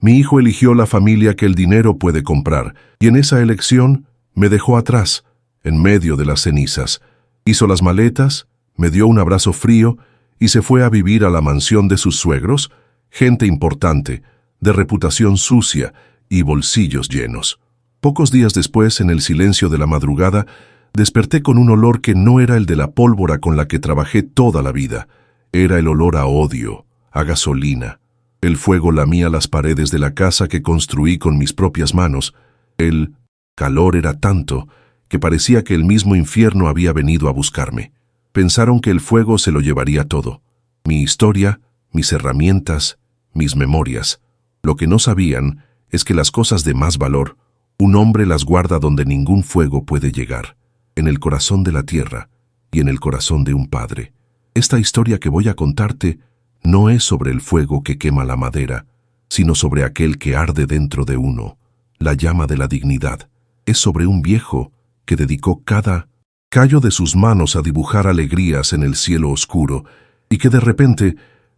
Mi hijo eligió la familia que el dinero puede comprar, y en esa elección me dejó atrás, en medio de las cenizas. Hizo las maletas, me dio un abrazo frío y se fue a vivir a la mansión de sus suegros, gente importante, de reputación sucia y bolsillos llenos. Pocos días después, en el silencio de la madrugada, desperté con un olor que no era el de la pólvora con la que trabajé toda la vida. Era el olor a odio, a gasolina. El fuego lamía las paredes de la casa que construí con mis propias manos. El calor era tanto que parecía que el mismo infierno había venido a buscarme. Pensaron que el fuego se lo llevaría todo. Mi historia, mis herramientas, mis memorias. Lo que no sabían es que las cosas de más valor, un hombre las guarda donde ningún fuego puede llegar, en el corazón de la tierra y en el corazón de un padre. Esta historia que voy a contarte no es sobre el fuego que quema la madera, sino sobre aquel que arde dentro de uno, la llama de la dignidad. Es sobre un viejo que dedicó cada callo de sus manos a dibujar alegrías en el cielo oscuro y que de repente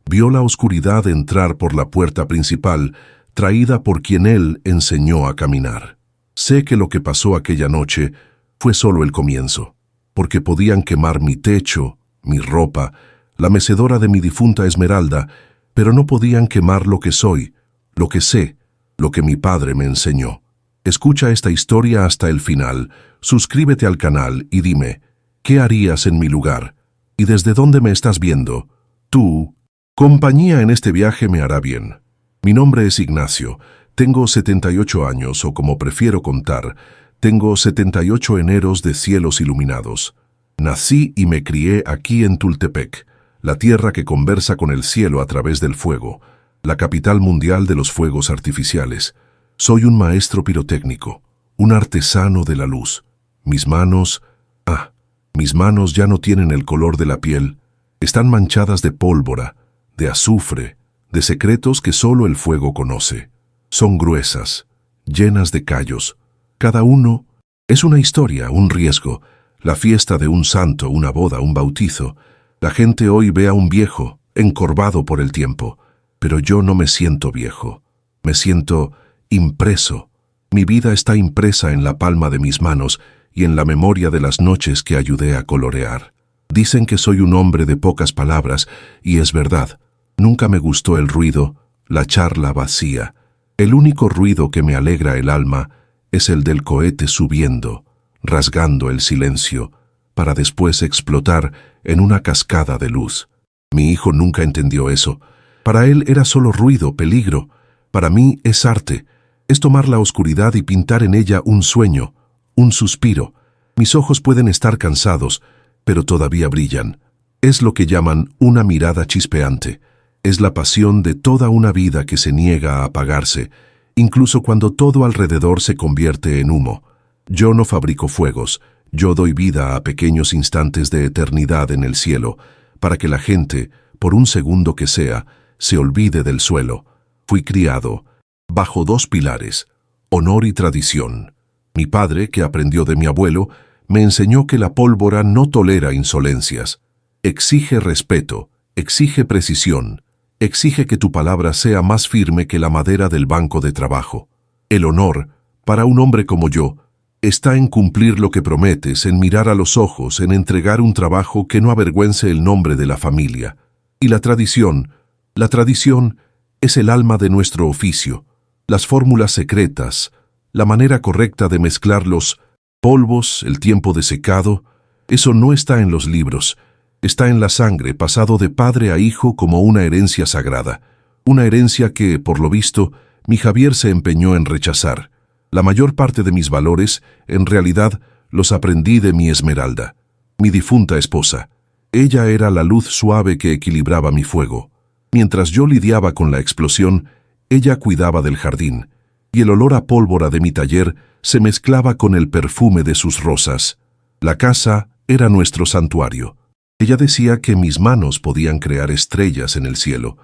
vio la oscuridad entrar por la puerta principal, traída por quien él enseñó a caminar. Sé que lo que pasó aquella noche fue solo el comienzo, porque podían quemar mi techo, mi ropa, la mecedora de mi difunta Esmeralda, pero no podían quemar lo que soy, lo que sé, lo que mi padre me enseñó. Escucha esta historia hasta el final, suscríbete al canal y dime, ¿qué harías en mi lugar? ¿Y desde dónde me estás viendo? Tú, compañía en este viaje me hará bien. Mi nombre es Ignacio, tengo 78 años, o como prefiero contar, tengo 78 eneros de cielos iluminados. Nací y me crié aquí en Tultepec, la tierra que conversa con el cielo a través del fuego, la capital mundial de los fuegos artificiales. Soy un maestro pirotécnico, un artesano de la luz. Mis manos ya no tienen el color de la piel, están manchadas de pólvora, de azufre, de secretos que solo el fuego conoce. Son gruesas, llenas de callos. Cada uno es una historia, un riesgo, la fiesta de un santo, una boda, un bautizo. La gente hoy ve a un viejo, encorvado por el tiempo, pero yo no me siento viejo, me siento impreso. Mi vida está impresa en la palma de mis manos y en la memoria de las noches que ayudé a colorear. Dicen que soy un hombre de pocas palabras, y es verdad. Nunca me gustó el ruido, la charla vacía. El único ruido que me alegra el alma es el del cohete subiendo, rasgando el silencio, para después explotar en una cascada de luz. Mi hijo nunca entendió eso. Para él era solo ruido, peligro. Para mí es arte. Es tomar la oscuridad y pintar en ella un sueño, un suspiro. Mis ojos pueden estar cansados, pero todavía brillan. Es lo que llaman una mirada chispeante. Es la pasión de toda una vida que se niega a apagarse, incluso cuando todo alrededor se convierte en humo. Yo no fabrico fuegos, yo doy vida a pequeños instantes de eternidad en el cielo, para que la gente, por un segundo que sea, se olvide del suelo. Fui criado bajo dos pilares, honor y tradición. Mi padre, que aprendió de mi abuelo, me enseñó que la pólvora no tolera insolencias. Exige respeto, exige precisión, exige que tu palabra sea más firme que la madera del banco de trabajo. El honor, para un hombre como yo, está en cumplir lo que prometes, en mirar a los ojos, en entregar un trabajo que no avergüence el nombre de la familia. Y la tradición es el alma de nuestro oficio, las fórmulas secretas, la manera correcta de mezclar los polvos, el tiempo de secado. Eso no está en los libros, está en la sangre, pasado de padre a hijo como una herencia sagrada, una herencia que, por lo visto, mi Javier se empeñó en rechazar. La mayor parte de mis valores, en realidad, los aprendí de mi Esmeralda, mi difunta esposa. Ella era la luz suave que equilibraba mi fuego. Mientras yo lidiaba con la explosión, ella cuidaba del jardín, y el olor a pólvora de mi taller se mezclaba con el perfume de sus rosas. La casa era nuestro santuario. Ella decía que mis manos podían crear estrellas en el cielo,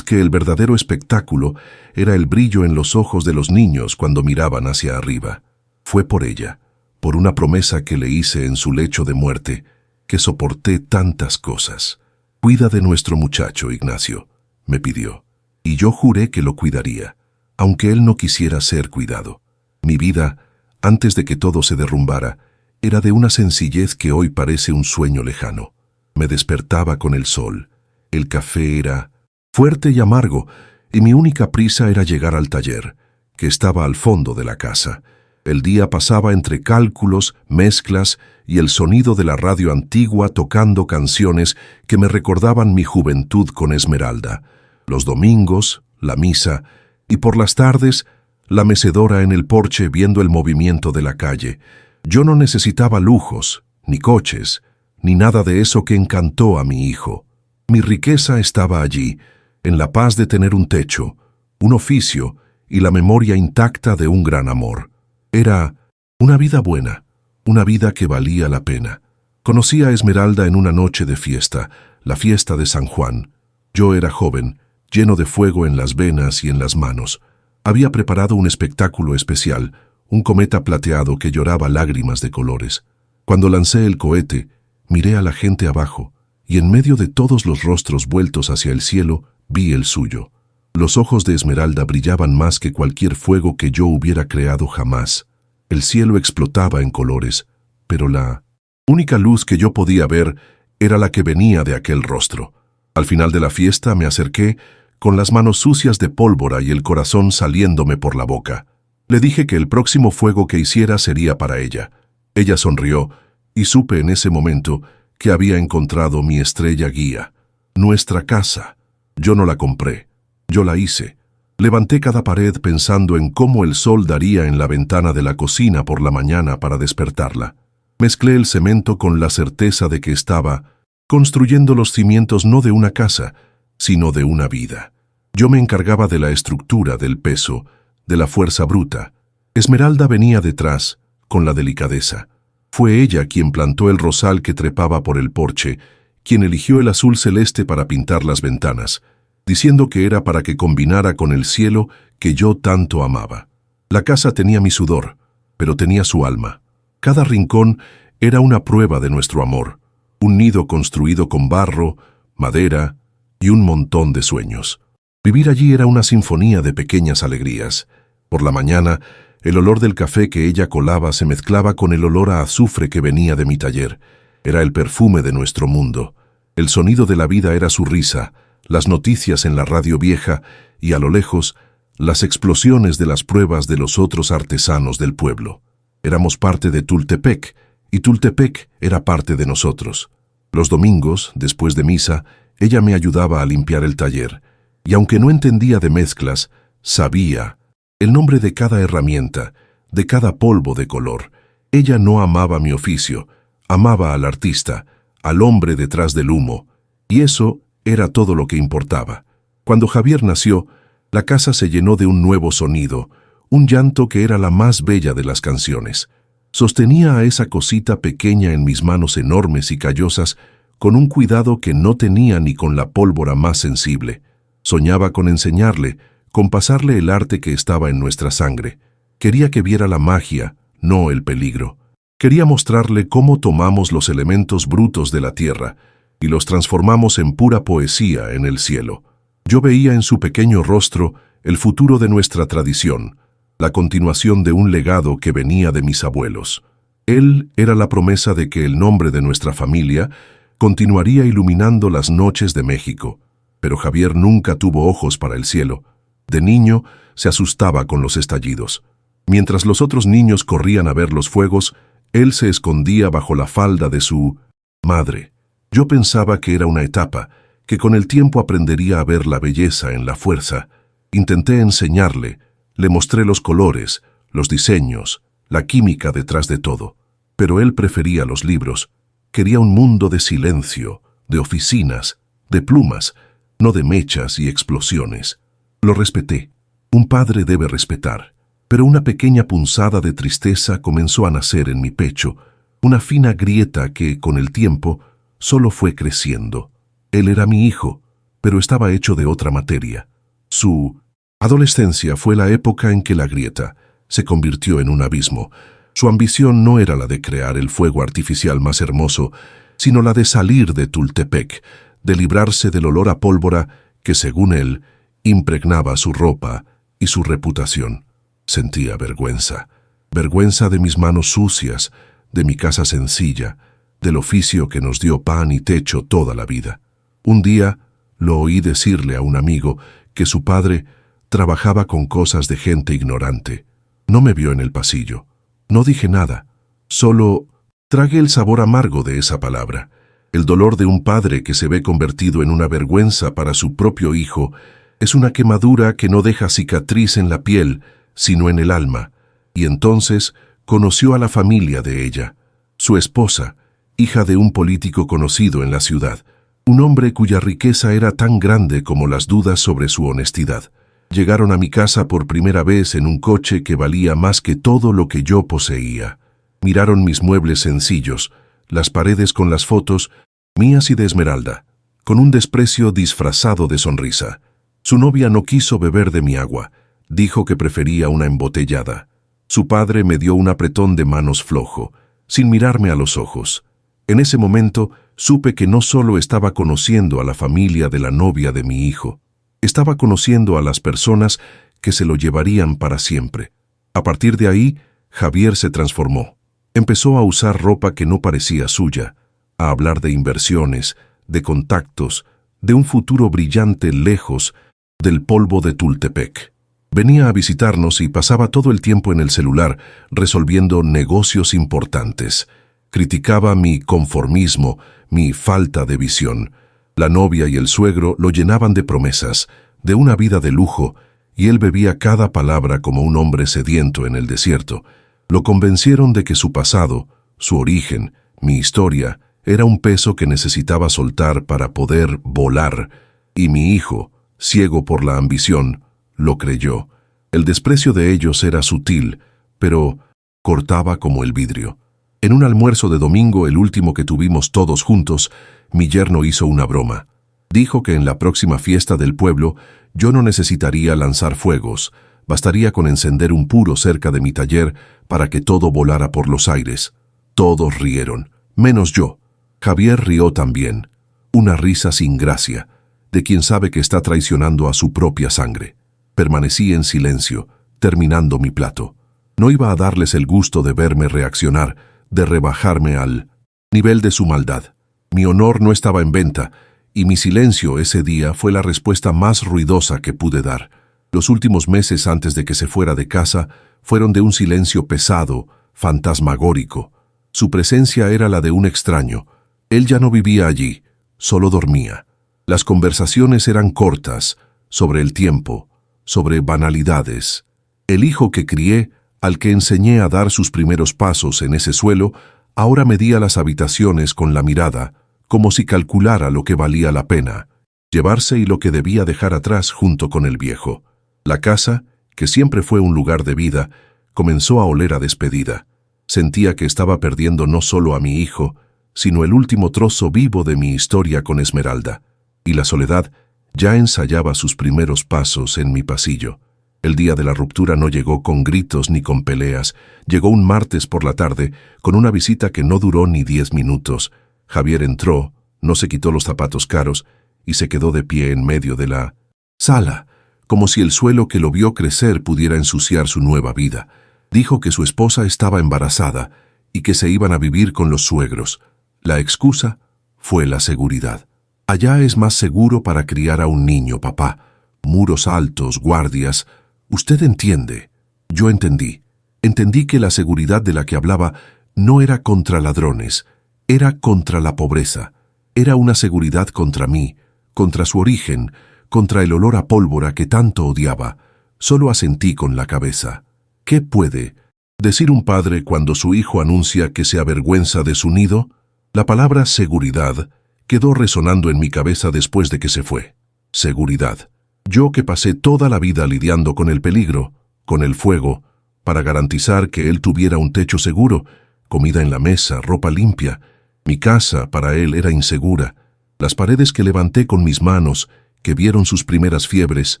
que el verdadero espectáculo era el brillo en los ojos de los niños cuando miraban hacia arriba. Fue por ella, por una promesa que le hice en su lecho de muerte, que soporté tantas cosas. Cuida de nuestro muchacho, Ignacio, me pidió, y yo juré que lo cuidaría. aunque él no quisiera ser cuidado. Mi vida, antes de que todo se derrumbara, era de una sencillez que hoy parece un sueño lejano. Me despertaba con el sol. El café era fuerte y amargo, y mi única prisa era llegar al taller, que estaba al fondo de la casa. El día pasaba entre cálculos, mezclas y el sonido de la radio antigua tocando canciones que me recordaban mi juventud con Esmeralda. Los domingos, la misa, y por las tardes, la mecedora en el porche viendo el movimiento de la calle. Yo no necesitaba lujos, ni coches, ni nada de eso que encantó a mi hijo. Mi riqueza estaba allí, en la paz de tener un techo, un oficio y la memoria intacta de un gran amor. Era una vida buena, una vida que valía la pena. Conocí a Esmeralda en una noche de fiesta, la fiesta de San Juan. Yo era joven, lleno de fuego en las venas y en las manos. Había preparado un espectáculo especial, un cometa plateado que lloraba lágrimas de colores. Cuando lancé el cohete, miré a la gente abajo, y en medio de todos los rostros vueltos hacia el cielo, vi el suyo. Los ojos de Esmeralda brillaban más que cualquier fuego que yo hubiera creado jamás. El cielo explotaba en colores, pero la única luz que yo podía ver era la que venía de aquel rostro. Al final de la fiesta me acerqué, con las manos sucias de pólvora y el corazón saliéndome por la boca. Le dije que el próximo fuego que hiciera sería para ella. Ella sonrió, y supe en ese momento que había encontrado mi estrella guía, nuestra casa. Yo no la compré, yo la hice. Levanté cada pared pensando en cómo el sol daría en la ventana de la cocina por la mañana para despertarla. Mezclé el cemento con la certeza de que estaba construyendo los cimientos no de una casa, sino de una vida. Yo me encargaba de la estructura, del peso, de la fuerza bruta. Esmeralda venía detrás, con la delicadeza. Fue ella quien plantó el rosal que trepaba por el porche, quien eligió el azul celeste para pintar las ventanas, diciendo que era para que combinara con el cielo que yo tanto amaba. La casa tenía mi sudor, pero tenía su alma. Cada rincón era una prueba de nuestro amor, un nido construido con barro, madera y un montón de sueños. Vivir allí era una sinfonía de pequeñas alegrías. Por la mañana, el olor del café que ella colaba se mezclaba con el olor a azufre que venía de mi taller. Era el perfume de nuestro mundo. El sonido de la vida era su risa, las noticias en la radio vieja y, a lo lejos, las explosiones de las pruebas de los otros artesanos del pueblo. Éramos parte de Tultepec, y Tultepec era parte de nosotros. Los domingos, después de misa, ella me ayudaba a limpiar el taller, y aunque no entendía de mezclas, sabía el nombre de cada herramienta, de cada polvo de color. Ella no amaba mi oficio, amaba al artista, al hombre detrás del humo, y eso era todo lo que importaba. Cuando Javier nació, la casa se llenó de un nuevo sonido, un llanto que era la más bella de las canciones. Sostenía a esa cosita pequeña en mis manos enormes y callosas con un cuidado que no tenía ni con la pólvora más sensible. Soñaba con enseñarle, con pasarle el arte que estaba en nuestra sangre. Quería que viera la magia, no el peligro. Quería mostrarle cómo tomamos los elementos brutos de la tierra y los transformamos en pura poesía en el cielo. Yo veía en su pequeño rostro el futuro de nuestra tradición, la continuación de un legado que venía de mis abuelos. Él era la promesa de que el nombre de nuestra familia continuaría iluminando las noches de México. Pero Javier nunca tuvo ojos para el cielo. De niño se asustaba con los estallidos. Mientras los otros niños corrían a ver los fuegos, él se escondía bajo la falda de su madre. Yo pensaba que era una etapa, que con el tiempo aprendería a ver la belleza en la fuerza. Intenté enseñarle, le mostré los colores, los diseños, la química detrás de todo. Pero él prefería los libros. Quería un mundo de silencio, de oficinas, de plumas, no de mechas y explosiones. Lo respeté. Un padre debe respetar. Pero una pequeña punzada de tristeza comenzó a nacer en mi pecho, una fina grieta que, con el tiempo, solo fue creciendo. Él era mi hijo, pero estaba hecho de otra materia. Su adolescencia fue la época en que la grieta se convirtió en un abismo. Su ambición no era la de crear el fuego artificial más hermoso, sino la de salir de Tultepec, de librarse del olor a pólvora que, según él, impregnaba su ropa y su reputación. Sentía vergüenza. Vergüenza de mis manos sucias, de mi casa sencilla, del oficio que nos dio pan y techo toda la vida. Un día lo oí decirle a un amigo que su padre trabajaba con cosas de gente ignorante. No me vio en el pasillo. No dije nada. Solo tragué el sabor amargo de esa palabra. El dolor de un padre que se ve convertido en una vergüenza para su propio hijo es una quemadura que no deja cicatriz en la piel, sino en el alma. Y entonces conoció a la familia de ella, su esposa, hija de un político conocido en la ciudad, un hombre cuya riqueza era tan grande como las dudas sobre su honestidad. Llegaron a mi casa por primera vez en un coche que valía más que todo lo que yo poseía. Miraron mis muebles sencillos, las paredes con las fotos, mías y de Esmeralda, con un desprecio disfrazado de sonrisa. Su novia no quiso beber de mi agua, dijo que prefería una embotellada. Su padre me dio un apretón de manos flojo, sin mirarme a los ojos. En ese momento supe que no solo estaba conociendo a la familia de la novia de mi hijo, estaba conociendo a las personas que se lo llevarían para siempre. A partir de ahí, Javier se transformó. Empezó a usar ropa que no parecía suya, a hablar de inversiones, de contactos, de un futuro brillante lejos del polvo de Tultepec. Venía a visitarnos y pasaba todo el tiempo en el celular resolviendo negocios importantes. Criticaba mi conformismo, mi falta de visión. La novia y el suegro lo llenaban de promesas, de una vida de lujo, y él bebía cada palabra como un hombre sediento en el desierto. Lo convencieron de que su pasado, su origen, mi historia, era un peso que necesitaba soltar para poder volar, y mi hijo, ciego por la ambición, lo creyó. El desprecio de ellos era sutil, pero cortaba como el vidrio. En un almuerzo de domingo, el último que tuvimos todos juntos, mi yerno hizo una broma. Dijo que en la próxima fiesta del pueblo yo no necesitaría lanzar fuegos, bastaría con encender un puro cerca de mi taller para que todo volara por los aires. Todos rieron, menos yo. Javier rió también, una risa sin gracia, de quien sabe que está traicionando a su propia sangre. Permanecí en silencio, terminando mi plato. No iba a darles el gusto de verme reaccionar, de rebajarme al nivel de su maldad. Mi honor no estaba en venta, y mi silencio ese día fue la respuesta más ruidosa que pude dar. Los últimos meses antes de que se fuera de casa fueron de un silencio pesado, fantasmagórico. Su presencia era la de un extraño. Él ya no vivía allí, solo dormía. Las conversaciones eran cortas, sobre el tiempo, sobre banalidades. El hijo que crié, al que enseñé a dar sus primeros pasos en ese suelo, ahora medía las habitaciones con la mirada, como si calculara lo que valía la pena llevarse y lo que debía dejar atrás junto con el viejo. La casa, que siempre fue un lugar de vida, comenzó a oler a despedida. Sentía que estaba perdiendo no solo a mi hijo, sino el último trozo vivo de mi historia con Esmeralda. Y la soledad ya ensayaba sus primeros pasos en mi pasillo. El día de la ruptura no llegó con gritos ni con peleas. Llegó un martes por la tarde, con una visita que no duró ni 10 minutos. Javier entró, no se quitó los zapatos caros y se quedó de pie en medio de la sala, como si el suelo que lo vio crecer pudiera ensuciar su nueva vida. Dijo que su esposa estaba embarazada y que se iban a vivir con los suegros. La excusa fue la seguridad. Allá es más seguro para criar a un niño, papá. Muros altos, guardias. Usted entiende. Yo entendí. Entendí que la seguridad de la que hablaba no era contra ladrones, era contra la pobreza. Era una seguridad contra mí, contra su origen, contra el olor a pólvora que tanto odiaba. Solo asentí con la cabeza. ¿Qué puede decir un padre cuando su hijo anuncia que se avergüenza de su nido? La palabra seguridad quedó resonando en mi cabeza después de que se fue. Seguridad. Yo que pasé toda la vida lidiando con el peligro, con el fuego, para garantizar que él tuviera un techo seguro, comida en la mesa, ropa limpia. Mi casa para él era insegura. Las paredes que levanté con mis manos, que vieron sus primeras fiebres,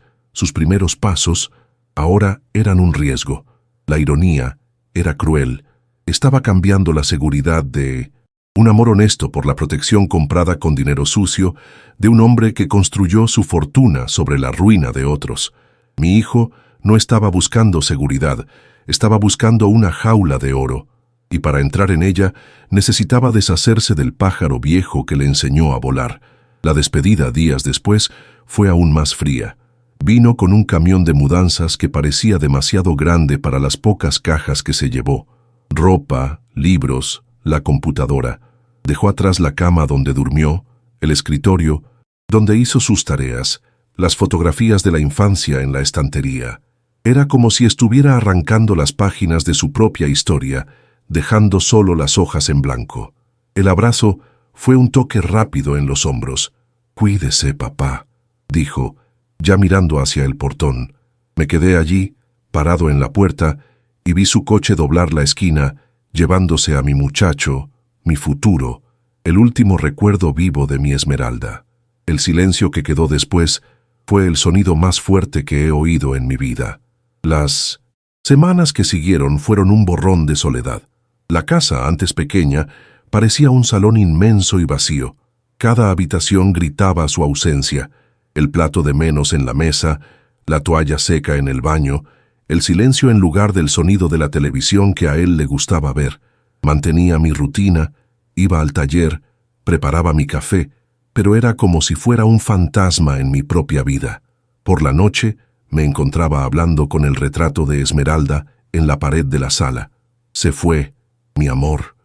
sus primeros pasos, ahora eran un riesgo. La ironía era cruel. Estaba cambiando la seguridad de un amor honesto por la protección comprada con dinero sucio de un hombre que construyó su fortuna sobre la ruina de otros. Mi hijo No estaba buscando seguridad, estaba buscando una jaula de oro, y para entrar en ella necesitaba deshacerse del pájaro viejo que le enseñó a volar. La despedida días después fue aún más fría. Vino con un camión de mudanzas que parecía demasiado grande para las pocas cajas que se llevó. Ropa, libros, la computadora. Dejó atrás la cama donde durmió, el escritorio, donde hizo sus tareas, las fotografías de la infancia en la estantería. Era como si estuviera arrancando las páginas de su propia historia, dejando solo las hojas en blanco. El abrazo fue un toque rápido en los hombros. «Cuídese, papá», dijo, ya mirando hacia el portón. Me quedé allí, parado en la puerta, y vi su coche doblar la esquina, llevándose a mi muchacho, mi futuro, el último recuerdo vivo de mi Esmeralda. El silencio que quedó después fue el sonido más fuerte que he oído en mi vida. Las semanas que siguieron fueron un borrón de soledad. La casa, antes pequeña, parecía un salón inmenso y vacío. Cada habitación gritaba su ausencia, el plato de menos en la mesa, la toalla seca en el baño, el silencio en lugar del sonido de la televisión que a él le gustaba ver. Mantenía mi rutina, iba al taller, preparaba mi café, pero era como si fuera un fantasma en mi propia vida. Por la noche me encontraba hablando con el retrato de Esmeralda en la pared de la sala. Se fue, mi amor,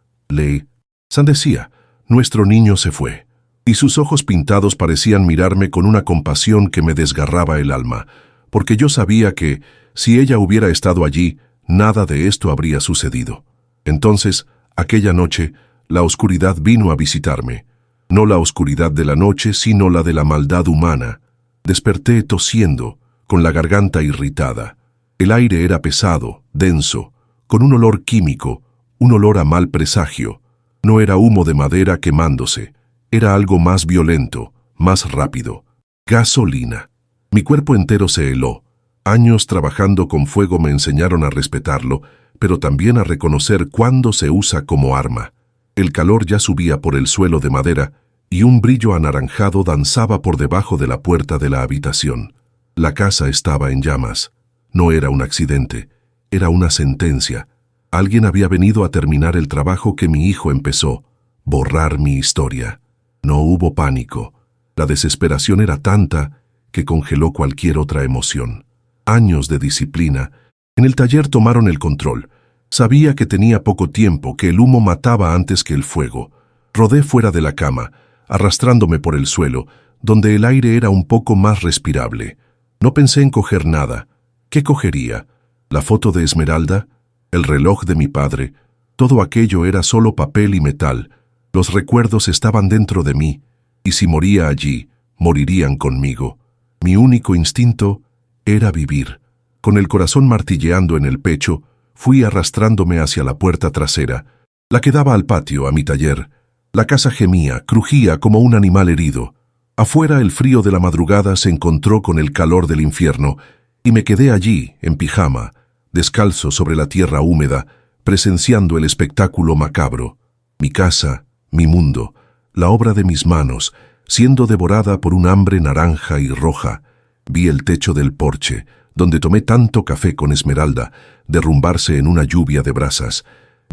San decía, nuestro niño se fue. Y sus ojos pintados parecían mirarme con una compasión que me desgarraba el alma, porque yo sabía que, si ella hubiera estado allí, nada de esto habría sucedido. Entonces, aquella noche, la oscuridad vino a visitarme. No la oscuridad de la noche, sino la de la maldad humana. Desperté tosiendo, con la garganta irritada. El aire era pesado, denso, con un olor químico, un olor a mal presagio. No era humo de madera quemándose, era algo más violento, más rápido. Gasolina. Mi cuerpo entero se heló. Años trabajando con fuego me enseñaron a respetarlo, pero también a reconocer cuándo se usa como arma. El calor ya subía por el suelo de madera y un brillo anaranjado danzaba por debajo de la puerta de la habitación. La casa estaba en llamas. No era un accidente, era una sentencia. Alguien había venido a terminar el trabajo que mi hijo empezó, borrar mi historia. No hubo pánico. La desesperación era tanta que congeló cualquier otra emoción. Años de disciplina. En el taller tomaron el control. Sabía que tenía poco tiempo, que el humo mataba antes que el fuego. Rodé fuera de la cama, arrastrándome por el suelo, donde el aire era un poco más respirable. No pensé en coger nada. ¿Qué cogería? ¿La foto de Esmeralda? ¿El reloj de mi padre? Todo aquello era solo papel y metal. Los recuerdos estaban dentro de mí, y si moría allí, morirían conmigo. Mi único instinto era vivir. Con el corazón martilleando en el pecho, fui arrastrándome hacia la puerta trasera, la que daba al patio, a mi taller. La casa gemía, crujía como un animal herido. Afuera el frío de la madrugada se encontró con el calor del infierno, y me quedé allí, en pijama, descalzo sobre la tierra húmeda, presenciando el espectáculo macabro. Mi casa, mi mundo, la obra de mis manos, siendo devorada por un hambre naranja y roja. Vi el techo del porche, donde tomé tanto café con Esmeralda, derrumbarse en una lluvia de brasas.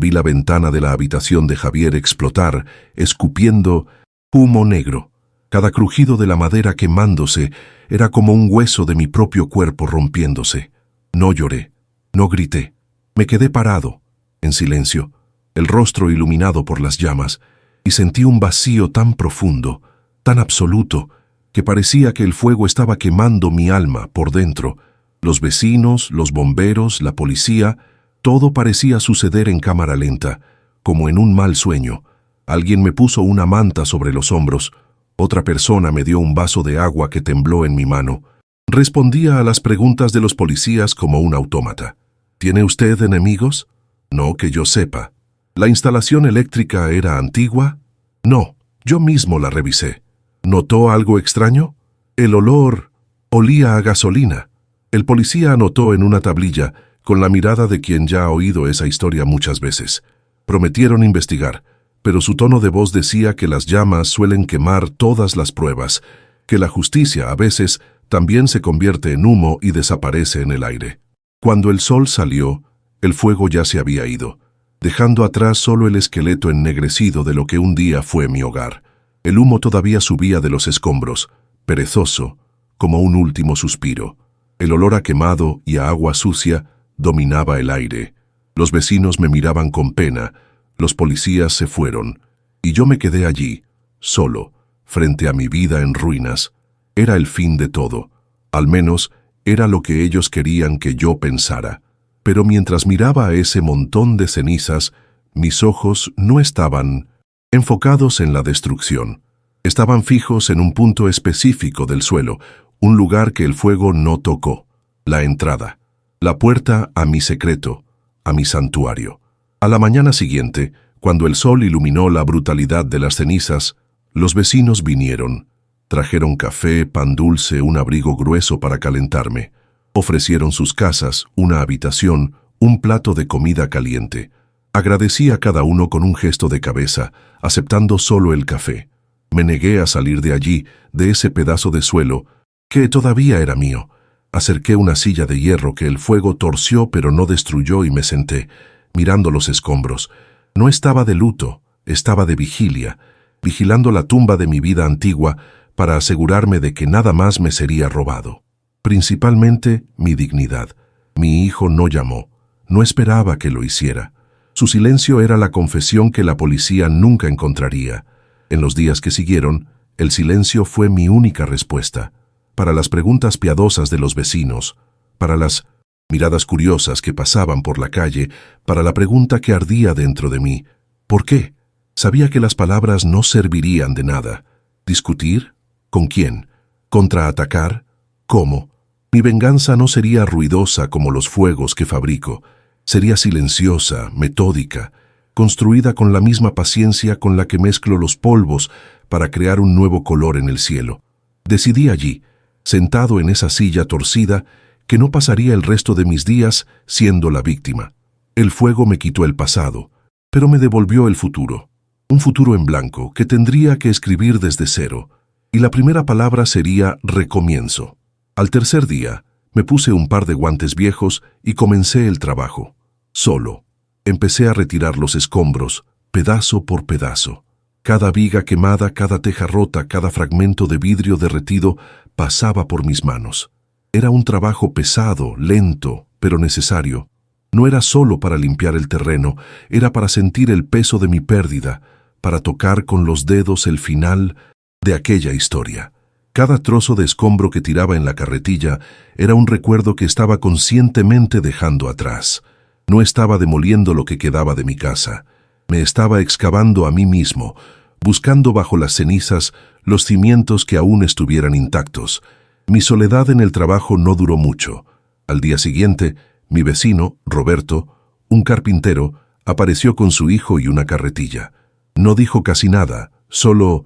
Vi la ventana de la habitación de Javier explotar, escupiendo humo negro. Cada crujido de la madera quemándose era como un hueso de mi propio cuerpo rompiéndose. No lloré, no grité. Me quedé parado, en silencio, el rostro iluminado por las llamas, y sentí un vacío tan profundo, tan absoluto, que parecía que el fuego estaba quemando mi alma por dentro. Los vecinos, los bomberos, la policía, todo parecía suceder en cámara lenta, como en un mal sueño. Alguien me puso una manta sobre los hombros, otra persona me dio un vaso de agua que tembló en mi mano. Respondía a las preguntas de los policías como un autómata. ¿Tiene usted enemigos? No que yo sepa. ¿La instalación eléctrica era antigua? No, yo mismo la revisé. ¿Notó algo extraño? El olor olía a gasolina. El policía anotó en una tablilla, con la mirada de quien ya ha oído esa historia muchas veces. Prometieron investigar, pero su tono de voz decía que las llamas suelen quemar todas las pruebas, que la justicia a veces también se convierte en humo y desaparece en el aire. Cuando el sol salió, el fuego ya se había ido, dejando atrás solo el esqueleto ennegrecido de lo que un día fue mi hogar. El humo todavía subía de los escombros, perezoso, como un último suspiro. El olor a quemado y a agua sucia dominaba el aire. Los vecinos me miraban con pena, los policías se fueron, y yo me quedé allí, solo, frente a mi vida en ruinas. Era el fin de todo. Al menos era lo que ellos querían que yo pensara. Pero mientras miraba a ese montón de cenizas, mis ojos no estaban enfocados en la destrucción. Estaban fijos en un punto específico del suelo, un lugar que el fuego no tocó, la entrada, la puerta a mi secreto, a mi santuario. A la mañana siguiente, cuando el sol iluminó la brutalidad de las cenizas, los vecinos vinieron. Trajeron café, pan dulce, un abrigo grueso para calentarme. Ofrecieron sus casas, una habitación, un plato de comida caliente. Agradecí a cada uno con un gesto de cabeza, aceptando solo el café. Me negué a salir de allí, de ese pedazo de suelo, que todavía era mío. Acerqué una silla de hierro que el fuego torció pero no destruyó y me senté, mirando los escombros. No estaba de luto, estaba de vigilia, vigilando la tumba de mi vida antigua para asegurarme de que nada más me sería robado. Principalmente mi dignidad. Mi hijo no llamó, no esperaba que lo hiciera. Su silencio era la confesión que la policía nunca encontraría. En los días que siguieron, el silencio fue mi única respuesta. Para las preguntas piadosas de los vecinos, para las miradas curiosas que pasaban por la calle, para la pregunta que ardía dentro de mí. ¿Por qué? Sabía que las palabras no servirían de nada. ¿Discutir? ¿Con quién? ¿Contraatacar? ¿Cómo? Mi venganza no sería ruidosa como los fuegos que fabrico. Sería silenciosa, metódica, construida con la misma paciencia con la que mezclo los polvos para crear un nuevo color en el cielo. Decidí allí, sentado en esa silla torcida, que no pasaría el resto de mis días siendo la víctima. El fuego me quitó el pasado, pero me devolvió el futuro. Un futuro en blanco que tendría que escribir desde cero, y la primera palabra sería recomienzo. Al tercer día, me puse un par de guantes viejos y comencé el trabajo. Solo. Empecé a retirar los escombros, pedazo por pedazo. Cada viga quemada, cada teja rota, cada fragmento de vidrio derretido pasaba por mis manos. Era un trabajo pesado, lento, pero necesario. No era solo para limpiar el terreno, era para sentir el peso de mi pérdida, para tocar con los dedos el final de aquella historia. Cada trozo de escombro que tiraba en la carretilla era un recuerdo que estaba conscientemente dejando atrás. No estaba demoliendo lo que quedaba de mi casa. Me estaba excavando a mí mismo, buscando bajo las cenizas los cimientos que aún estuvieran intactos. Mi soledad en el trabajo no duró mucho. Al día siguiente, mi vecino, Roberto, un carpintero, apareció con su hijo y una carretilla. No dijo casi nada, solo: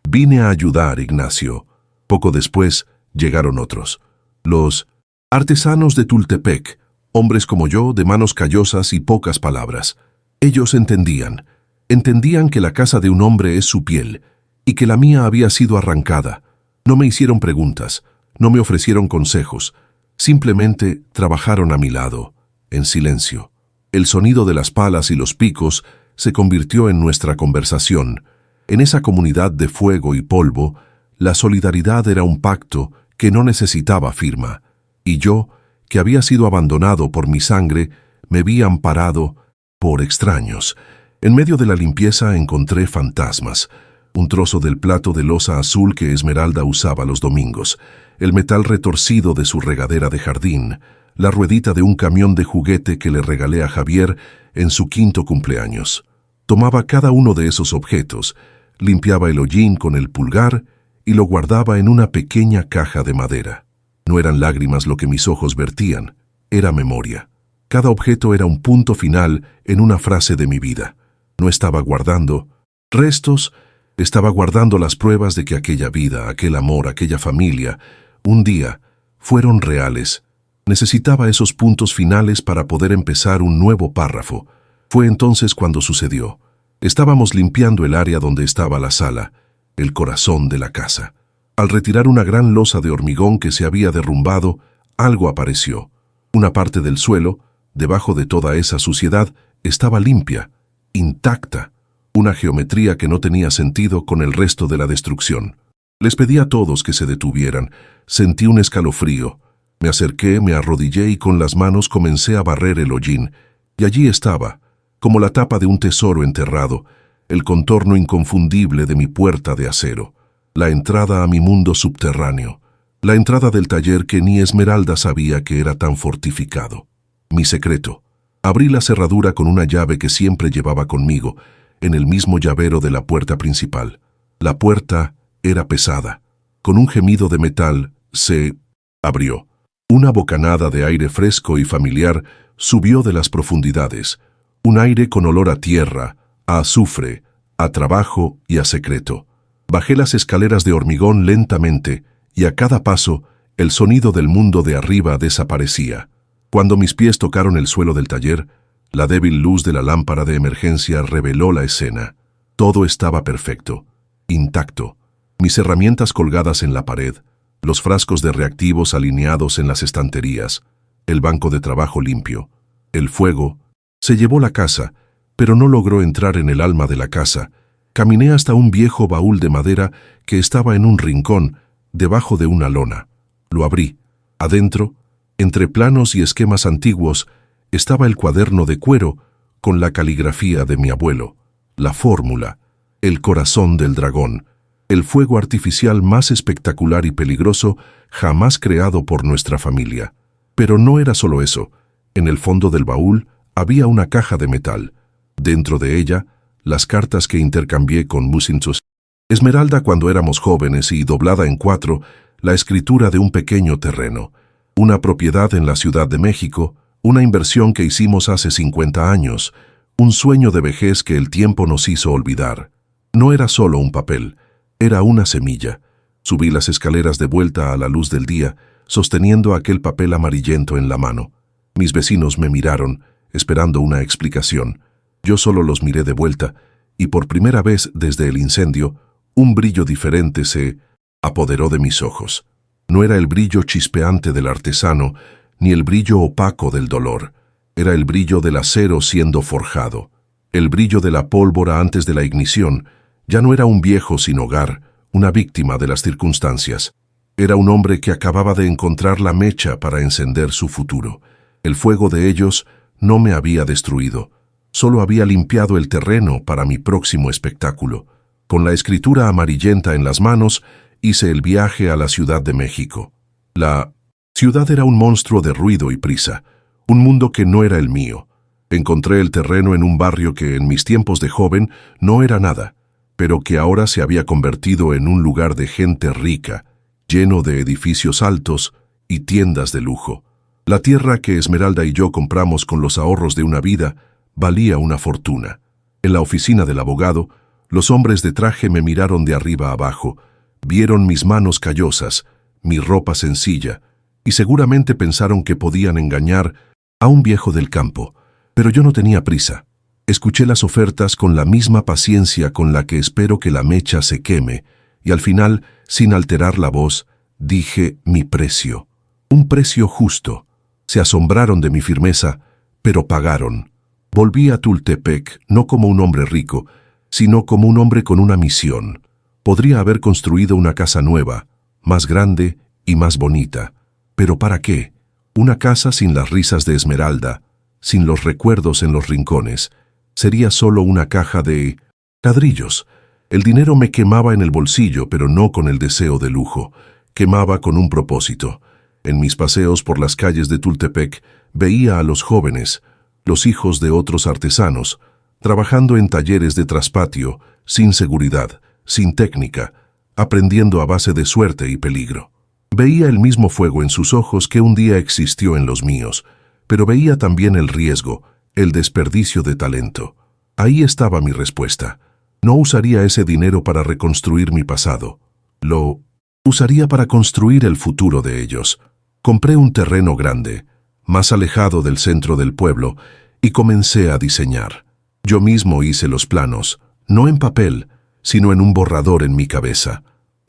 «Vine a ayudar, Ignacio». Poco después, llegaron otros. Los artesanos de Tultepec, hombres como yo, de manos callosas y pocas palabras. Ellos entendían que la casa de un hombre es su piel, y que la mía había sido arrancada. No me hicieron preguntas, no me ofrecieron consejos, simplemente trabajaron a mi lado, en silencio. El sonido de las palas y los picos se convirtió en nuestra conversación. En esa comunidad de fuego y polvo, la solidaridad era un pacto que no necesitaba firma, y yo, que había sido abandonado por mi sangre, me vi amparado por extraños. En medio de la limpieza encontré fantasmas, un trozo del plato de loza azul que Esmeralda usaba los domingos, el metal retorcido de su regadera de jardín, la ruedita de un camión de juguete que le regalé a Javier en su 5º cumpleaños. Tomaba cada uno de esos objetos, limpiaba el hollín con el pulgar y lo guardaba en una pequeña caja de madera. No eran lágrimas lo que mis ojos vertían, era memoria. Cada objeto era un punto final en una frase de mi vida. No estaba guardando restos, estaba guardando las pruebas de que aquella vida, aquel amor, aquella familia, un día, fueron reales. Necesitaba esos puntos finales para poder empezar un nuevo párrafo. Fue entonces cuando sucedió. Estábamos limpiando el área donde estaba la sala, el corazón de la casa. Al retirar una gran losa de hormigón que se había derrumbado, algo apareció. Una parte del suelo, debajo de toda esa suciedad, estaba limpia, intacta, una geometría que no tenía sentido con el resto de la destrucción. Les pedí a todos que se detuvieran. Sentí un escalofrío. Me acerqué, me arrodillé y con las manos comencé a barrer el hollín. Y allí estaba, como la tapa de un tesoro enterrado, el contorno inconfundible de mi puerta de acero, la entrada a mi mundo subterráneo, la entrada del taller que ni Esmeralda sabía que era tan fortificado. Mi secreto. Abrí la cerradura con una llave que siempre llevaba conmigo, en el mismo llavero de la puerta principal. La puerta era pesada. Con un gemido de metal, se abrió. Una bocanada de aire fresco y familiar subió de las profundidades, un aire con olor a tierra, a azufre, a trabajo y a secreto. Bajé las escaleras de hormigón lentamente y a cada paso el sonido del mundo de arriba desaparecía. Cuando mis pies tocaron el suelo del taller, la débil luz de la lámpara de emergencia reveló la escena. Todo estaba perfecto, intacto. Mis herramientas colgadas en la pared, los frascos de reactivos alineados en las estanterías, el banco de trabajo limpio. El fuego se llevó la casa, pero no logró entrar en el alma de la casa. Caminé hasta un viejo baúl de madera que estaba en un rincón, debajo de una lona. Lo abrí. Adentro, entre planos y esquemas antiguos, estaba el cuaderno de cuero con la caligrafía de mi abuelo, la fórmula, el corazón del dragón, el fuego artificial más espectacular y peligroso jamás creado por nuestra familia. Pero no era solo eso. En el fondo del baúl había una caja de metal. Dentro de ella, las cartas que intercambié con Musintos. Esmeralda cuando éramos jóvenes y doblada en 4, la escritura de un pequeño terreno, una propiedad en la Ciudad de México, una inversión que hicimos hace 50 años, un sueño de vejez que el tiempo nos hizo olvidar. No era solo un papel, era una semilla. Subí las escaleras de vuelta a la luz del día, sosteniendo aquel papel amarillento en la mano. Mis vecinos me miraron, esperando una explicación. Yo solo los miré de vuelta, y por primera vez desde el incendio, un brillo diferente se apoderó de mis ojos. No era el brillo chispeante del artesano, ni el brillo opaco del dolor. Era el brillo del acero siendo forjado. El brillo de la pólvora antes de la ignición. Ya no era un viejo sin hogar, una víctima de las circunstancias. Era un hombre que acababa de encontrar la mecha para encender su futuro. El fuego de ellos no me había destruido. Solo había limpiado el terreno para mi próximo espectáculo. Con la escritura amarillenta en las manos, hice el viaje a la Ciudad de México. La ciudad era un monstruo de ruido y prisa, un mundo que no era el mío. Encontré el terreno en un barrio que en mis tiempos de joven no era nada, pero que ahora se había convertido en un lugar de gente rica, lleno de edificios altos y tiendas de lujo. La tierra que Esmeralda y yo compramos con los ahorros de una vida valía una fortuna. En la oficina del abogado, los hombres de traje me miraron de arriba a abajo, vieron mis manos callosas, mi ropa sencilla, y seguramente pensaron que podían engañar a un viejo del campo. Pero yo no tenía prisa. Escuché las ofertas con la misma paciencia con la que espero que la mecha se queme, y al final, sin alterar la voz, dije mi precio. Un precio justo. Se asombraron de mi firmeza, pero pagaron. Volví a Tultepec no como un hombre rico, sino como un hombre con una misión. Podría haber construido una casa nueva, más grande y más bonita. ¿Pero para qué? Una casa sin las risas de Esmeralda, sin los recuerdos en los rincones. Sería solo una caja de ladrillos. El dinero me quemaba en el bolsillo, pero no con el deseo de lujo. Quemaba con un propósito. En mis paseos por las calles de Tultepec veía a los jóvenes, los hijos de otros artesanos, trabajando en talleres de traspatio, sin seguridad, sin técnica, aprendiendo a base de suerte y peligro. Veía el mismo fuego en sus ojos que un día existió en los míos, pero veía también el riesgo, el desperdicio de talento. Ahí estaba mi respuesta. No usaría ese dinero para reconstruir mi pasado. Lo usaría para construir el futuro de ellos. Compré un terreno grande, más alejado del centro del pueblo, y comencé a diseñar. Yo mismo hice los planos, no en papel, sino en un borrador en mi cabeza.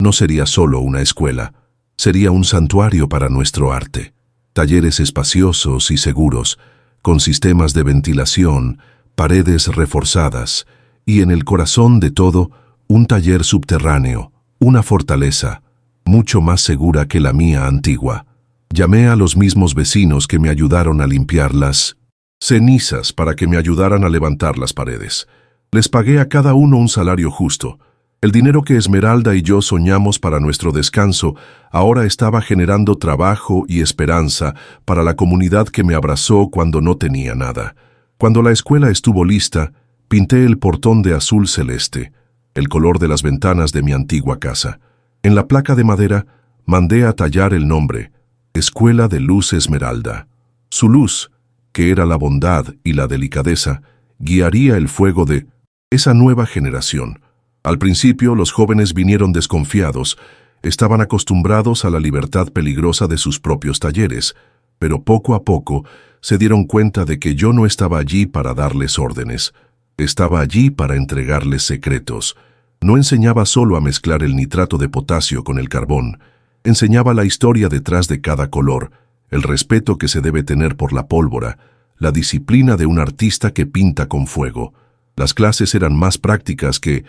no sería solo una escuela, sería un santuario para nuestro arte. Talleres espaciosos y seguros, con sistemas de ventilación, paredes reforzadas, y en el corazón de todo, un taller subterráneo, una fortaleza, mucho más segura que la mía antigua. Llamé a los mismos vecinos que me ayudaron a limpiar las cenizas para que me ayudaran a levantar las paredes. Les pagué a cada uno un salario justo. El dinero que Esmeralda y yo soñamos para nuestro descanso ahora estaba generando trabajo y esperanza para la comunidad que me abrazó cuando no tenía nada. Cuando la escuela estuvo lista, pinté el portón de azul celeste, el color de las ventanas de mi antigua casa. En la placa de madera mandé a tallar el nombre, Escuela de Luz Esmeralda. Su luz, que era la bondad y la delicadeza, guiaría el fuego de esa nueva generación. Al principio los jóvenes vinieron desconfiados, estaban acostumbrados a la libertad peligrosa de sus propios talleres, pero poco a poco se dieron cuenta de que yo no estaba allí para darles órdenes, estaba allí para entregarles secretos. No enseñaba solo a mezclar el nitrato de potasio con el carbón, enseñaba la historia detrás de cada color, el respeto que se debe tener por la pólvora, la disciplina de un artista que pinta con fuego. Las clases eran más prácticas que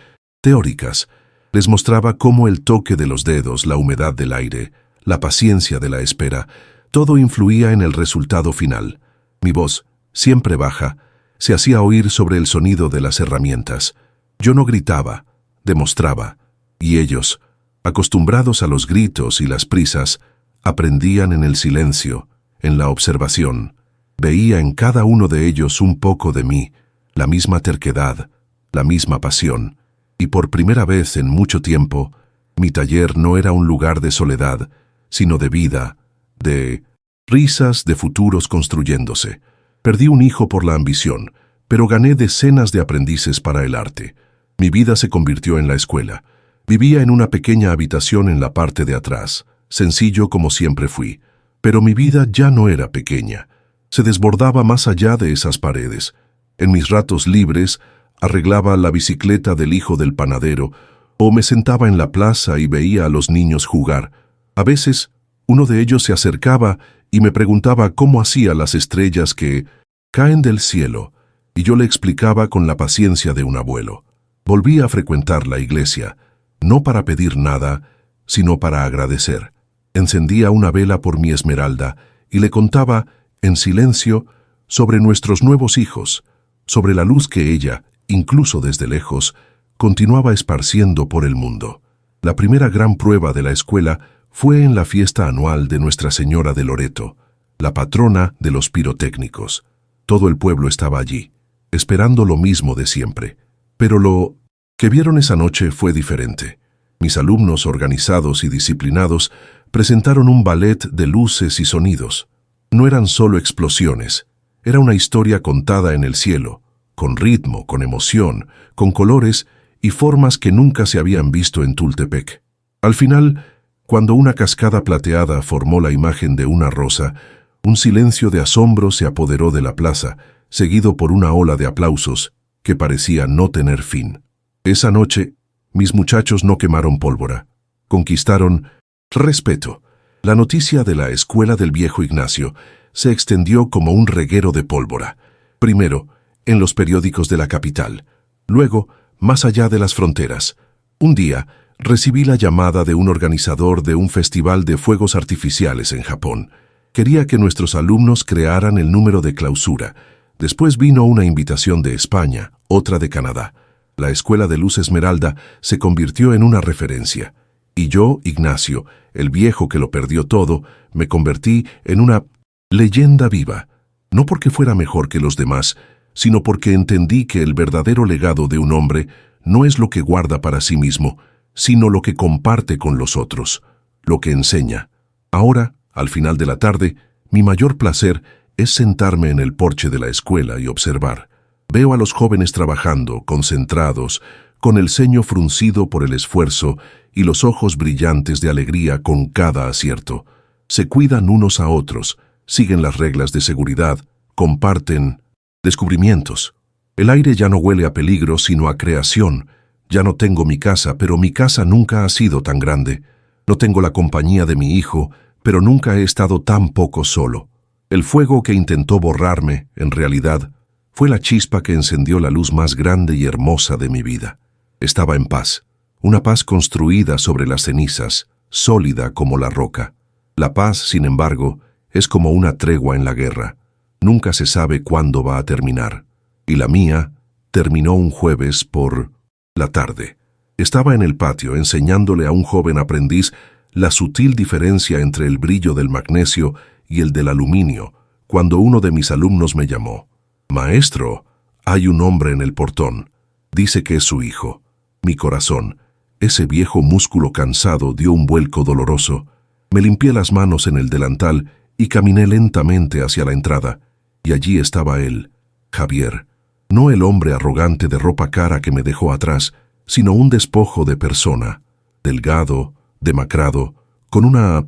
teóricas. Les mostraba cómo el toque de los dedos, la humedad del aire, la paciencia de la espera, todo influía en el resultado final. Mi voz, siempre baja, se hacía oír sobre el sonido de las herramientas. Yo no gritaba, demostraba, y ellos, acostumbrados a los gritos y las prisas, aprendían en el silencio, en la observación. Veía en cada uno de ellos un poco de mí, la misma terquedad, la misma pasión. Y por primera vez en mucho tiempo, mi taller no era un lugar de soledad, sino de vida, de risas, de futuros construyéndose. Perdí un hijo por la ambición, pero gané decenas de aprendices para el arte. Mi vida se convirtió en la escuela. Vivía en una pequeña habitación en la parte de atrás, sencillo como siempre fui. Pero mi vida ya no era pequeña. Se desbordaba más allá de esas paredes. En mis ratos libres, arreglaba la bicicleta del hijo del panadero, o me sentaba en la plaza y veía a los niños jugar. A veces, uno de ellos se acercaba y me preguntaba cómo hacía las estrellas que caen del cielo, y yo le explicaba con la paciencia de un abuelo. Volví a frecuentar la iglesia, no para pedir nada, sino para agradecer. Encendía una vela por mi Esmeralda y le contaba, en silencio, sobre nuestros nuevos hijos, sobre la luz que ella, incluso desde lejos, continuaba esparciendo por el mundo. La primera gran prueba de la escuela fue en la fiesta anual de Nuestra Señora de Loreto, la patrona de los pirotécnicos. Todo el pueblo estaba allí, esperando lo mismo de siempre. Pero lo que vieron esa noche fue diferente. Mis alumnos, organizados y disciplinados, presentaron un ballet de luces y sonidos. No eran solo explosiones, era una historia contada en el cielo, con ritmo, con emoción, con colores y formas que nunca se habían visto en Tultepec. Al final, cuando una cascada plateada formó la imagen de una rosa, un silencio de asombro se apoderó de la plaza, seguido por una ola de aplausos que parecía no tener fin. Esa noche, mis muchachos no quemaron pólvora, conquistaron respeto. La noticia de la escuela del viejo Ignacio se extendió como un reguero de pólvora. Primero, en los periódicos de la capital. Luego, más allá de las fronteras. Un día, recibí la llamada de un organizador de un festival de fuegos artificiales en Japón. Quería que nuestros alumnos crearan el número de clausura. Después vino una invitación de España, otra de Canadá. La Escuela de Luz Esmeralda se convirtió en una referencia. Y yo, Ignacio, el viejo que lo perdió todo, me convertí en una leyenda viva. No porque fuera mejor que los demás, sino porque entendí que el verdadero legado de un hombre no es lo que guarda para sí mismo, sino lo que comparte con los otros, lo que enseña. Ahora, al final de la tarde, mi mayor placer es sentarme en el porche de la escuela y observar. Veo a los jóvenes trabajando, concentrados, con el ceño fruncido por el esfuerzo y los ojos brillantes de alegría con cada acierto. Se cuidan unos a otros, siguen las reglas de seguridad, comparten descubrimientos. El aire ya no huele a peligro, sino a creación. Ya no tengo mi casa, pero mi casa nunca ha sido tan grande. No tengo la compañía de mi hijo, pero nunca he estado tan poco solo. El fuego que intentó borrarme, en realidad, fue la chispa que encendió la luz más grande y hermosa de mi vida. Estaba en paz, una paz construida sobre las cenizas, sólida como la roca. La paz, sin embargo, es como una tregua en la guerra. Nunca se sabe cuándo va a terminar. Y la mía terminó un jueves por la tarde. Estaba en el patio enseñándole a un joven aprendiz la sutil diferencia entre el brillo del magnesio y el del aluminio, cuando uno de mis alumnos me llamó. «Maestro, hay un hombre en el portón. Dice que es su hijo». Mi corazón, ese viejo músculo cansado, dio un vuelco doloroso. Me limpié las manos en el delantal y caminé lentamente hacia la entrada. Y allí estaba él, Javier. No el hombre arrogante de ropa cara que me dejó atrás, sino un despojo de persona, delgado, demacrado, con una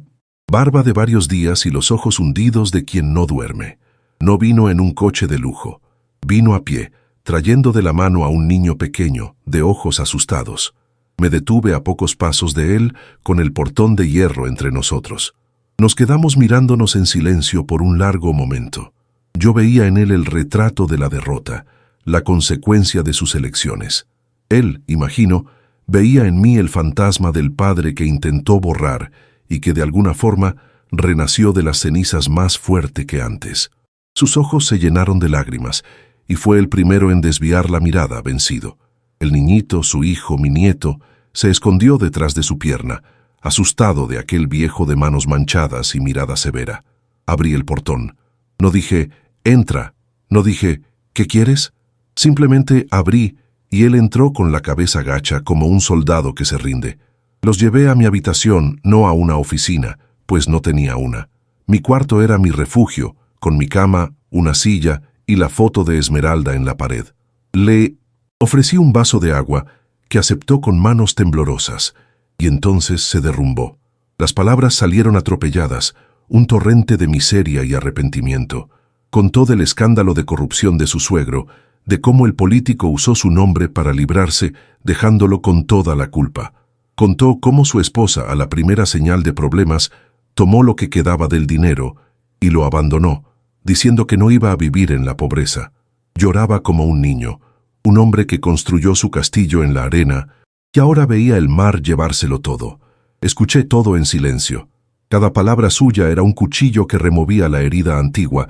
barba de varios días y los ojos hundidos de quien no duerme. No vino en un coche de lujo. Vino a pie, trayendo de la mano a un niño pequeño, de ojos asustados. Me detuve a pocos pasos de él, con el portón de hierro entre nosotros. Nos quedamos mirándonos en silencio por un largo momento. Yo veía en él el retrato de la derrota, la consecuencia de sus elecciones. Él, imagino, veía en mí el fantasma del padre que intentó borrar y que de alguna forma renació de las cenizas más fuerte que antes. Sus ojos se llenaron de lágrimas y fue el primero en desviar la mirada, vencido. El niñito, su hijo, mi nieto, se escondió detrás de su pierna, asustado de aquel viejo de manos manchadas y mirada severa. Abrí el portón. No dije, «Entra». No dije, «¿Qué quieres?». Simplemente abrí y él entró con la cabeza gacha como un soldado que se rinde. Los llevé a mi habitación, no a una oficina, pues no tenía una. Mi cuarto era mi refugio, con mi cama, una silla y la foto de Esmeralda en la pared. Le ofrecí un vaso de agua que aceptó con manos temblorosas, y entonces se derrumbó. Las palabras salieron atropelladas, un torrente de miseria y arrepentimiento. Contó del escándalo de corrupción de su suegro, de cómo el político usó su nombre para librarse, dejándolo con toda la culpa. Contó cómo su esposa, a la primera señal de problemas, tomó lo que quedaba del dinero y lo abandonó, diciendo que no iba a vivir en la pobreza. Lloraba como un niño, un hombre que construyó su castillo en la arena y ahora veía el mar llevárselo todo. Escuché todo en silencio. Cada palabra suya era un cuchillo que removía la herida antigua,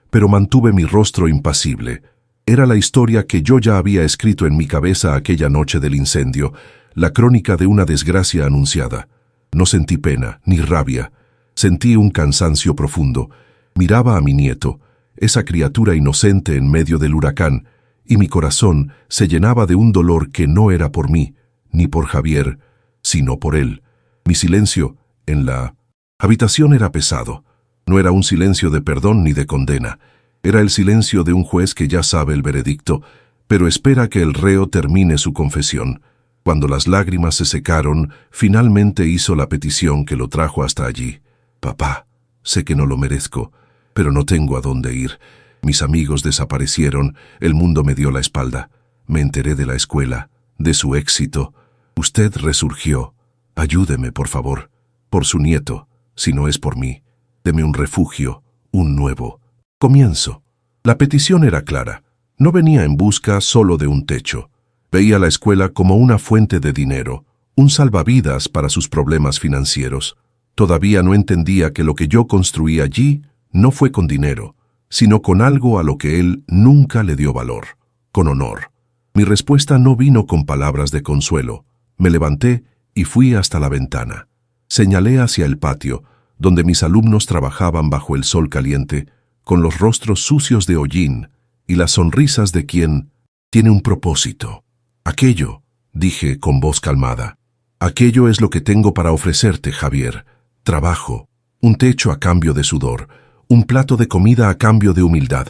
pero mantuve mi rostro impasible. Era la historia que yo ya había escrito en mi cabeza aquella noche del incendio, la crónica de una desgracia anunciada. No sentí pena ni rabia. Sentí un cansancio profundo. Miraba a mi nieto, esa criatura inocente en medio del huracán, y mi corazón se llenaba de un dolor que no era por mí, ni por Javier, sino por él. Mi silencio en la habitación era pesado. No era un silencio de perdón ni de condena. Era el silencio de un juez que ya sabe el veredicto, pero espera que el reo termine su confesión. Cuando las lágrimas se secaron, finalmente hizo la petición que lo trajo hasta allí. «Papá, sé que no lo merezco, pero no tengo a dónde ir. Mis amigos desaparecieron, el mundo me dio la espalda. Me enteré de la escuela, de su éxito. Usted resurgió. Ayúdeme, por favor. Por su nieto, si no es por mí. Deme un refugio, un nuevo comienzo». La petición era clara. No venía en busca solo de un techo. Veía la escuela como una fuente de dinero, un salvavidas para sus problemas financieros. Todavía no entendía que lo que yo construí allí no fue con dinero, sino con algo a lo que él nunca le dio valor, con honor. Mi respuesta no vino con palabras de consuelo. Me levanté y fui hasta la ventana. Señalé hacia el patio, donde mis alumnos trabajaban bajo el sol caliente, con los rostros sucios de hollín y las sonrisas de quien tiene un propósito. «Aquello», dije con voz calmada, «aquello es lo que tengo para ofrecerte, Javier. Trabajo, un techo a cambio de sudor, un plato de comida a cambio de humildad.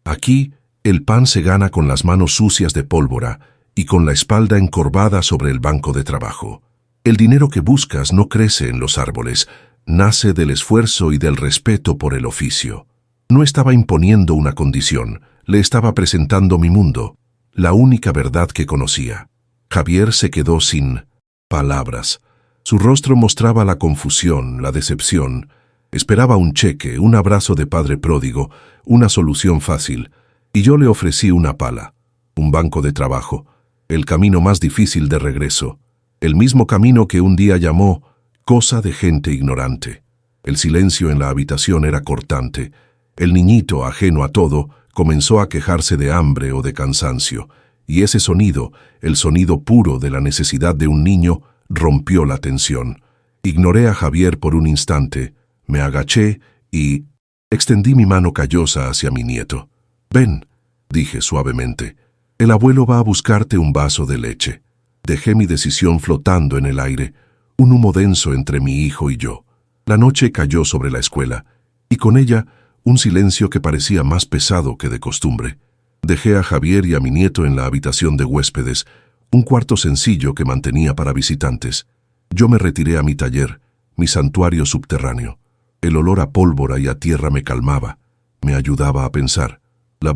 Aquí, el pan se gana con las manos sucias de pólvora y con la espalda encorvada sobre el banco de trabajo. El dinero que buscas no crece en los árboles, nace del esfuerzo y del respeto por el oficio». No estaba imponiendo una condición, le estaba presentando mi mundo, la única verdad que conocía. Javier se quedó sin palabras. Su rostro mostraba la confusión, la decepción. Esperaba un cheque, un abrazo de padre pródigo, una solución fácil, y yo le ofrecí una pala, un banco de trabajo, el camino más difícil de regreso, el mismo camino que un día llamó cosa de gente ignorante. El silencio en la habitación era cortante. El niñito, ajeno a todo, comenzó a quejarse de hambre o de cansancio, y ese sonido, el sonido puro de la necesidad de un niño, rompió la tensión. Ignoré a Javier por un instante, me agaché y extendí mi mano callosa hacia mi nieto. «Ven», dije suavemente, «el abuelo va a buscarte un vaso de leche». Dejé mi decisión flotando en el aire, un humo denso entre mi hijo y yo. La noche cayó sobre la escuela, y con ella un silencio que parecía más pesado que de costumbre. Dejé a Javier y a mi nieto en la habitación de huéspedes, un cuarto sencillo que mantenía para visitantes. Yo me retiré a mi taller, mi santuario subterráneo. El olor a pólvora y a tierra me calmaba, me ayudaba a pensar. La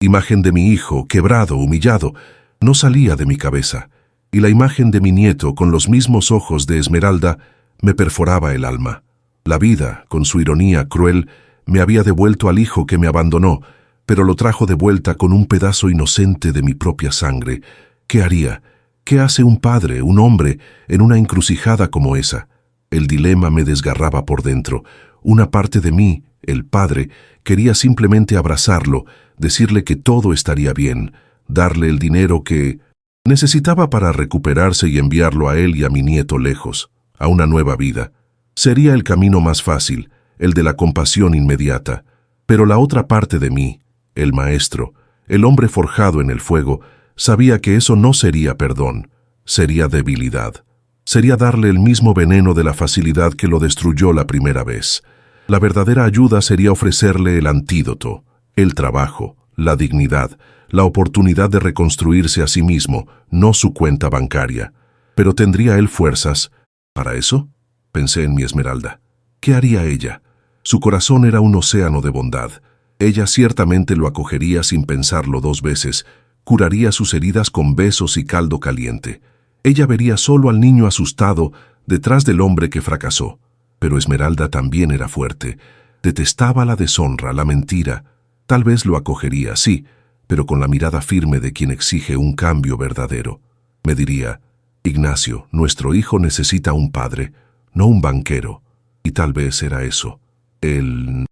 imagen de mi hijo, quebrado, humillado, no salía de mi cabeza, y la imagen de mi nieto con los mismos ojos de Esmeralda me perforaba el alma. La vida, con su ironía cruel, me había devuelto al hijo que me abandonó, pero lo trajo de vuelta con un pedazo inocente de mi propia sangre. ¿Qué haría? ¿Qué hace un padre, un hombre, en una encrucijada como esa? El dilema me desgarraba por dentro. Una parte de mí, el padre, quería simplemente abrazarlo, decirle que todo estaría bien, darle el dinero que necesitaba para recuperarse y enviarlo a él y a mi nieto lejos, a una nueva vida. Sería el camino más fácil, el de la compasión inmediata. Pero la otra parte de mí, el maestro, el hombre forjado en el fuego, sabía que eso no sería perdón, sería debilidad. Sería darle el mismo veneno de la facilidad que lo destruyó la primera vez. La verdadera ayuda sería ofrecerle el antídoto, el trabajo, la dignidad, la oportunidad de reconstruirse a sí mismo, no su cuenta bancaria. Pero ¿tendría él fuerzas para eso? Pensé en mi Esmeralda. ¿Qué haría ella? Su corazón era un océano de bondad. Ella ciertamente lo acogería sin pensarlo dos veces, curaría sus heridas con besos y caldo caliente. Ella vería solo al niño asustado detrás del hombre que fracasó. Pero Esmeralda también era fuerte. Detestaba la deshonra, la mentira. Tal vez lo acogería, sí, pero con la mirada firme de quien exige un cambio verdadero. Me diría, Ignacio, nuestro hijo necesita un padre, no un banquero. Y tal vez era eso. El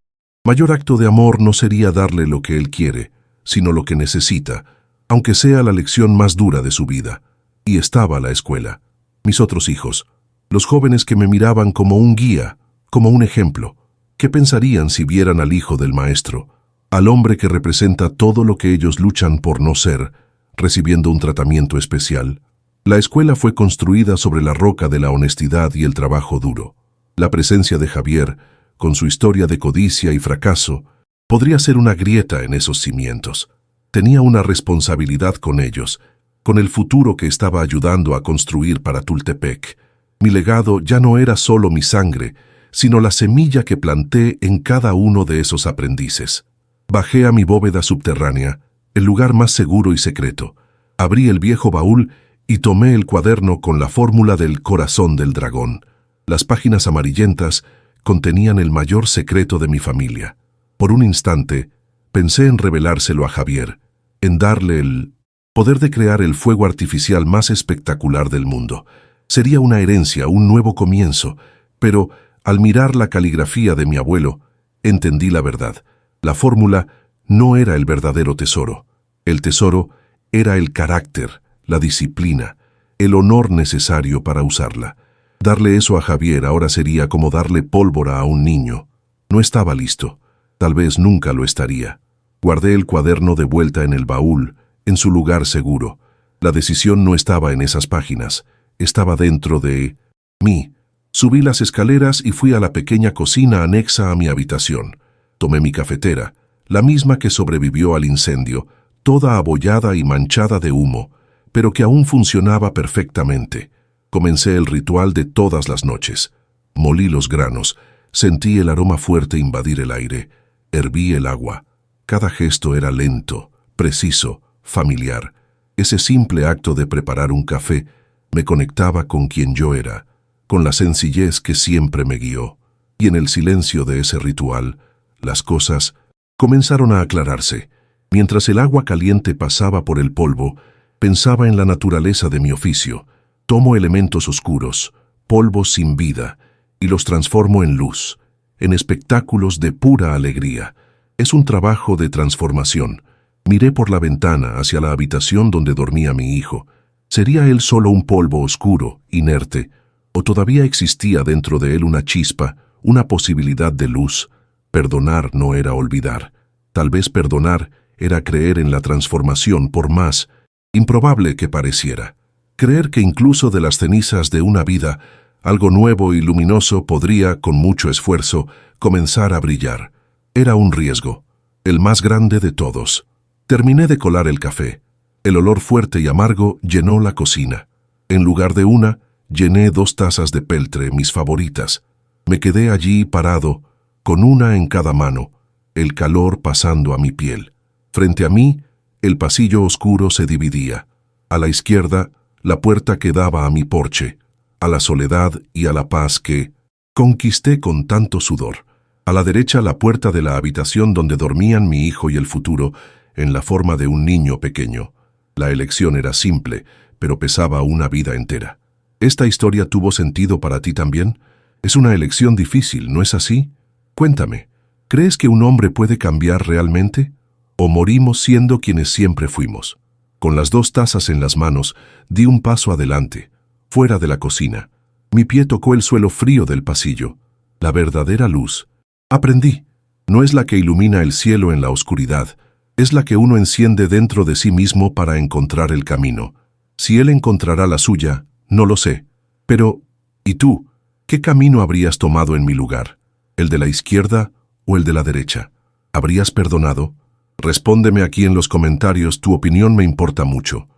mayor acto de amor no sería darle lo que él quiere, sino lo que necesita, aunque sea la lección más dura de su vida. Y estaba la escuela, mis otros hijos, los jóvenes que me miraban como un guía, como un ejemplo. ¿Qué pensarían si vieran al hijo del maestro, al hombre que representa todo lo que ellos luchan por no ser, recibiendo un tratamiento especial? La escuela fue construida sobre la roca de la honestidad y el trabajo duro. La presencia de Javier, con su historia de codicia y fracaso, podría ser una grieta en esos cimientos. Tenía una responsabilidad con ellos, con el futuro que estaba ayudando a construir para Tultepec. Mi legado ya no era solo mi sangre, sino la semilla que planté en cada uno de esos aprendices. Bajé a mi bóveda subterránea, el lugar más seguro y secreto. Abrí el viejo baúl y tomé el cuaderno con la fórmula del corazón del dragón. Las páginas amarillentas contenían el mayor secreto de mi familia. Por un instante, pensé en revelárselo a Javier, en darle el poder de crear el fuego artificial más espectacular del mundo. Sería una herencia, un nuevo comienzo, pero al mirar la caligrafía de mi abuelo, entendí la verdad. La fórmula no era el verdadero tesoro. El tesoro era el carácter, la disciplina, el honor necesario para usarla. Darle eso a Javier ahora sería como darle pólvora a un niño. No estaba listo. Tal vez nunca lo estaría. Guardé el cuaderno de vuelta en el baúl, en su lugar seguro. La decisión no estaba en esas páginas. Estaba dentro de mí. Subí las escaleras y fui a la pequeña cocina anexa a mi habitación. Tomé mi cafetera, la misma que sobrevivió al incendio, toda abollada y manchada de humo, pero que aún funcionaba perfectamente. Comencé el ritual de todas las noches. Molí los granos, sentí el aroma fuerte invadir el aire, herví el agua. Cada gesto era lento, preciso, familiar. Ese simple acto de preparar un café me conectaba con quien yo era, con la sencillez que siempre me guió. Y en el silencio de ese ritual, las cosas comenzaron a aclararse. Mientras el agua caliente pasaba por el polvo, pensaba en la naturaleza de mi oficio. Tomo elementos oscuros, polvos sin vida, y los transformo en luz, en espectáculos de pura alegría. Es un trabajo de transformación. Miré por la ventana hacia la habitación donde dormía mi hijo. ¿Sería él solo un polvo oscuro, inerte, o todavía existía dentro de él una chispa, una posibilidad de luz? Perdonar no era olvidar. Tal vez perdonar era creer en la transformación, por más improbable que pareciera. Creer que incluso de las cenizas de una vida, algo nuevo y luminoso podría, con mucho esfuerzo, comenzar a brillar. Era un riesgo, el más grande de todos. Terminé de colar el café. El olor fuerte y amargo llenó la cocina. En lugar de una, llené 2 tazas de peltre, mis favoritas. Me quedé allí parado, con una en cada mano, el calor pasando a mi piel. Frente a mí, el pasillo oscuro se dividía. A la izquierda, la puerta que daba a mi porche, a la soledad y a la paz que conquisté con tanto sudor. A la derecha, la puerta de la habitación donde dormían mi hijo y el futuro, en la forma de un niño pequeño. La elección era simple, pero pesaba una vida entera. ¿Esta historia tuvo sentido para ti también? Es una elección difícil, ¿no es así? Cuéntame, ¿crees que un hombre puede cambiar realmente? ¿O morimos siendo quienes siempre fuimos? Con las 2 tazas en las manos, di un paso adelante, fuera de la cocina. Mi pie tocó el suelo frío del pasillo. La verdadera luz. Aprendí. No es la que ilumina el cielo en la oscuridad, es la que uno enciende dentro de sí mismo para encontrar el camino. Si él encontrará la suya, no lo sé. Pero, ¿y tú? ¿Qué camino habrías tomado en mi lugar? ¿El de la izquierda o el de la derecha? ¿Habrías perdonado? Respóndeme aquí en los comentarios, tu opinión me importa mucho.